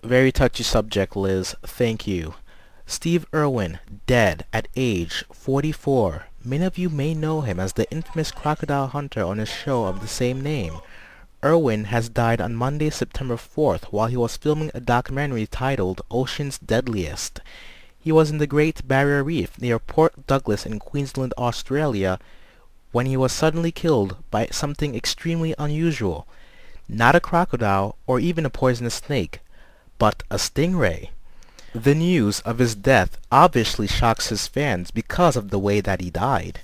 Very touchy subject, Liz. Thank you. Steve Irwin, dead at age 44. Many of you may know him as the infamous crocodile hunter on his show of the same name. Irwin has died on Monday, September 4th, while he was filming a documentary titled Ocean's Deadliest. He was in the Great Barrier Reef near Port Douglas in Queensland, Australia, when he was suddenly killed by something extremely unusual. Not a crocodile or even a poisonous snake, but a stingray. The news of his death obviously shocks his fans because of the way that he died.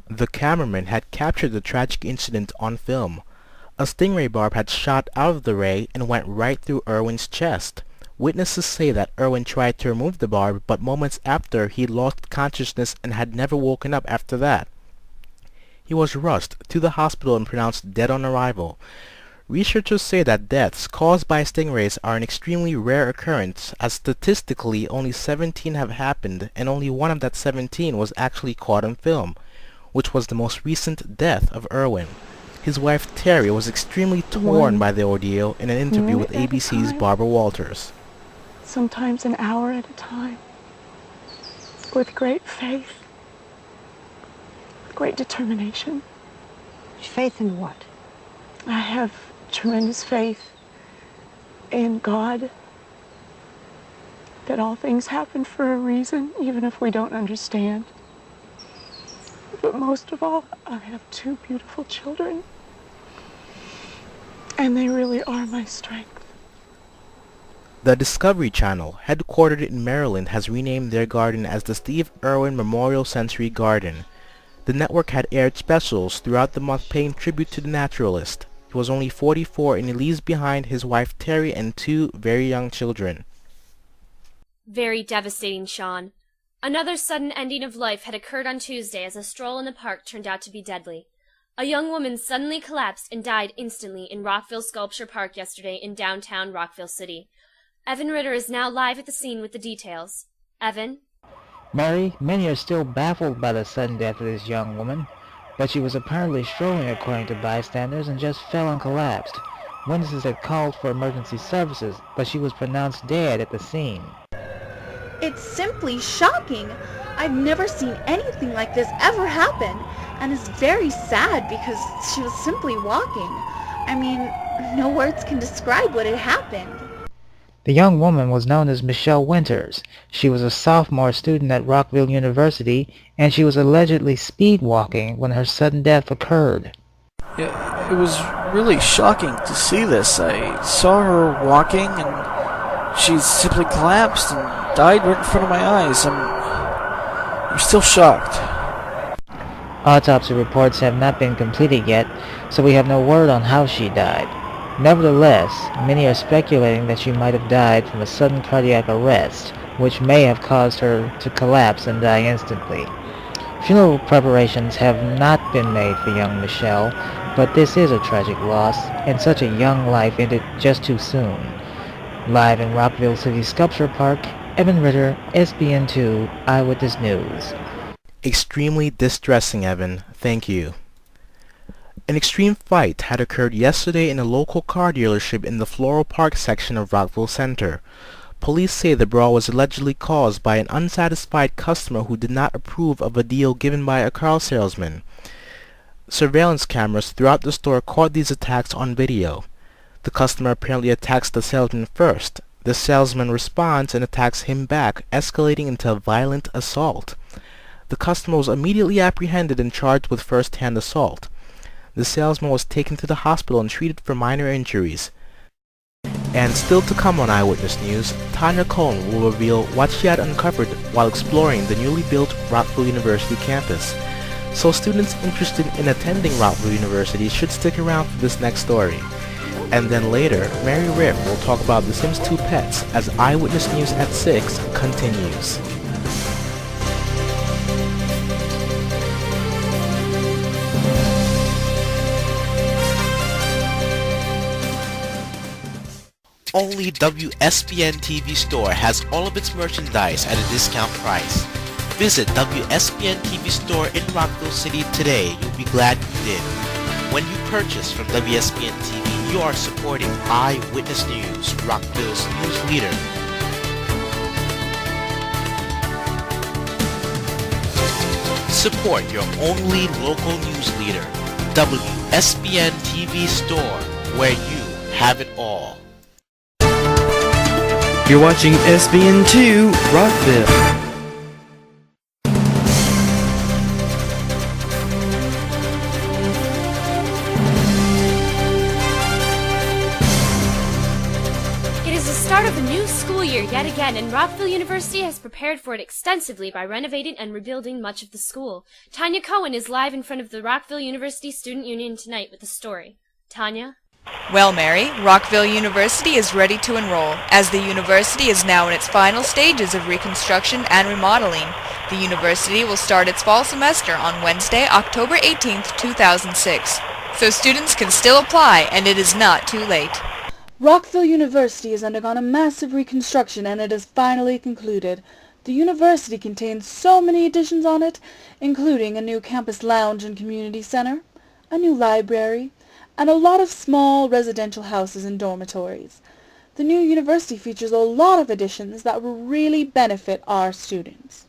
The cameraman had captured the tragic incident on film. A stingray barb had shot out of the ray and went right through Irwin's chest. Witnesses say that Irwin tried to remove the barb, but moments after he lost consciousness and had never woken up after that. He was rushed to the hospital and pronounced dead on arrival. Researchers say that deaths caused by stingrays are an extremely rare occurrence, as statistically only 17 have happened, and only one of that 17 was actually caught on film, which was the most recent death of Irwin. His wife Terry was extremely torn by the ordeal in an interview with ABC's Barbara Walters. Sometimes an hour at a time, with great faith, great determination. Faith in what? I have tremendous faith in God, that all things happen for a reason, even if we don't understand. But most of all, I have two beautiful children, and they really are my strength. The Discovery Channel, headquartered in Maryland, has renamed their garden as the Steve Irwin Memorial Sensory Garden. The network had aired specials throughout the month paying tribute to the naturalist. He was only 44 and he leaves behind his wife Terry and two very young children. Very devastating, Sean. Another sudden ending of life had occurred on Tuesday as a stroll in the park turned out to be deadly. A young woman suddenly collapsed and died instantly in Rockville Sculpture Park yesterday in downtown Rockville City. Evan Ritter is now live at the scene with the details. Evan? Mary, many are still baffled by the sudden death of this young woman, but she was apparently strolling according to bystanders and just fell and collapsed. Witnesses had called for emergency services, but she was pronounced dead at the scene. It's simply shocking. I've never seen anything like this ever happen, and it's very sad because she was simply walking. I mean, no words can describe what had happened. The young woman was known as Michelle Winters. She was a sophomore student at Rockville University, and she was allegedly speed walking when her sudden death occurred. Yeah, it was really shocking to see this. I saw her walking, and she simply collapsed and died right in front of my eyes. I'm still shocked. Autopsy reports have not been completed yet, so we have no word on how she died. Nevertheless, many are speculating that she might have died from a sudden cardiac arrest, which may have caused her to collapse and die instantly. Funeral preparations have not been made for young Michelle, but this is a tragic loss, and such a young life ended just too soon. Live in Rockville City Sculpture Park, Evan Ritter, SBN2 Eyewitness News. Extremely distressing, Evan. Thank you. An extreme fight had occurred yesterday in a local car dealership in the Floral Park section of Rockville Center. Police say the brawl was allegedly caused by an unsatisfied customer who did not approve of a deal given by a car salesman. Surveillance cameras throughout the store caught these attacks on video. The customer apparently attacks the salesman first. The salesman responds and attacks him back, escalating into a violent assault. The customer was immediately apprehended and charged with first-hand assault. The salesman was taken to the hospital and treated for minor injuries. And still to come on Eyewitness News, Tanya Cohn will reveal what she had uncovered while exploring the newly built Rockville University campus. So students interested in attending Rockville University should stick around for this next story. And then later, Mary Riff will talk about The Sims 2 pets as Eyewitness News at 6 continues. Only WSBN TV Store has all of its merchandise at a discount price. Visit WSBN TV Store in Rockville City today. You'll be glad you did. When you purchase from WSBN TV, You are supporting Eyewitness News, Rockville's news leader. Support your only local news leader, WSBN TV Store, where you have it all. You're watching SBN 2 Rockville. It is the start of a new school year yet again, and Rockville University has prepared for it extensively by renovating and rebuilding much of the school. Tanya Cohen is live in front of the Rockville University Student Union tonight with the story. Tanya? Well, Mary, Rockville University is ready to enroll, as the university is now in its final stages of reconstruction and remodeling. The university will start its fall semester on Wednesday, October 18th, 2006. So students can still apply, and it is not too late. Rockville University has undergone a massive reconstruction and it is finally concluded. The university contains so many additions on it, including a new campus lounge and community center, a new library, and a lot of small residential houses and dormitories. The new university features a lot of additions that will really benefit our students.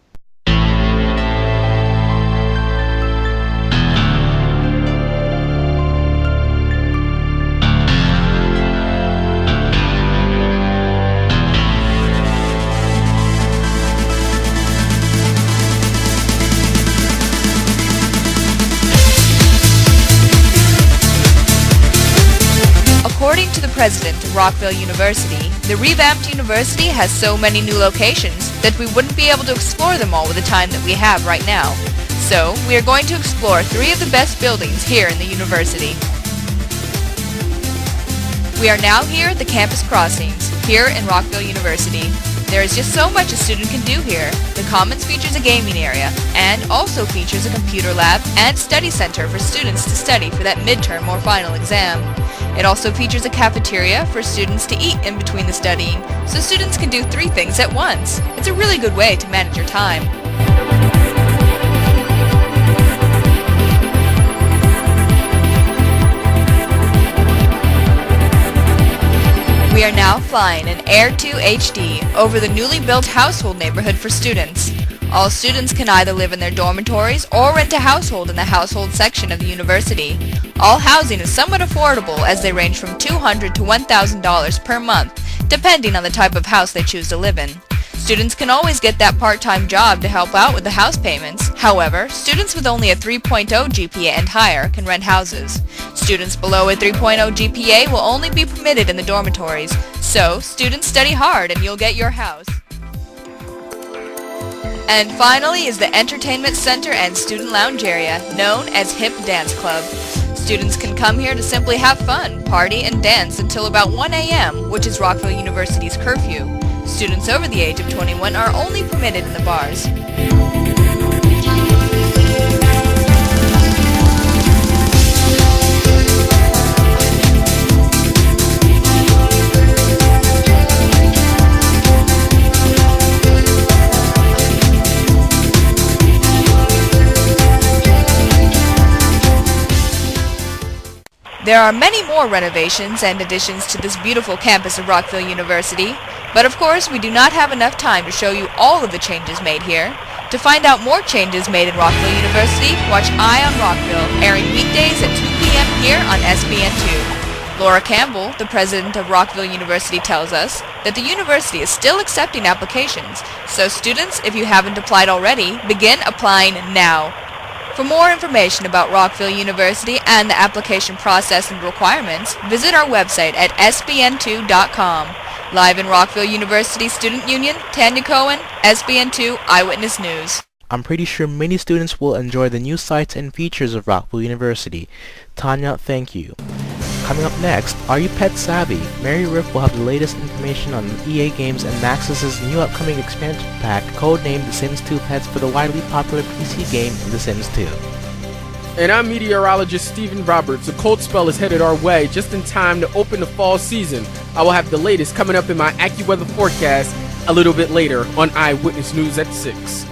According to the president of Rockville University, the revamped university has so many new locations that we wouldn't be able to explore them all with the time that we have right now. So, we are going to explore 3 of the best buildings here in the university. We are now here at the campus crossings, here in Rockville University. There is just so much a student can do here. The Commons features a gaming area, and also features a computer lab and study center for students to study for that midterm or final exam. It also features a cafeteria for students to eat in between the studying, so students can do 3 things at once. It's a really good way to manage your time. We are now flying in Air 2 HD over the newly built household neighborhood for students. All students can either live in their dormitories or rent a household in the household section of the university. All housing is somewhat affordable as they range from $200 to $1,000 per month, depending on the type of house they choose to live in. Students can always get that part-time job to help out with the house payments. However, students with only a 3.0 GPA and higher can rent houses. Students below a 3.0 GPA will only be permitted in the dormitories. So, students study hard and you'll get your house. And finally is the Entertainment Center and Student Lounge area, known as Hip Dance Club. Students can come here to simply have fun, party, and dance until about 1 a.m., which is Rockville University's curfew. Students over the age of 21 are only permitted in the bars. There are many more renovations and additions to this beautiful campus of Rockville University, but of course we do not have enough time to show you all of the changes made here. To find out more changes made in Rockville University, watch Eye on Rockville, airing weekdays at 2 p.m. here on SBN 2. Laura Campbell, the president of Rockville University, tells us that the university is still accepting applications, so students, if you haven't applied already, begin applying now. For more information about Rockville University and the application process and requirements, visit our website at sbn2.com. Live in Rockville University Student Union, Tanya Cohen, SBN2 Eyewitness News. I'm pretty sure many students will enjoy the new sights and features of Rockville University. Tanya, thank you. Coming up next, are you pet savvy? Mary Riff will have the latest information on EA Games and Maxis' new upcoming expansion pack, codenamed The Sims 2 Pets, for the widely popular PC game The Sims 2. And I'm meteorologist Stephen Roberts. A cold spell is headed our way just in time to open the fall season. I will have the latest coming up in my AccuWeather forecast a little bit later on Eyewitness News at 6.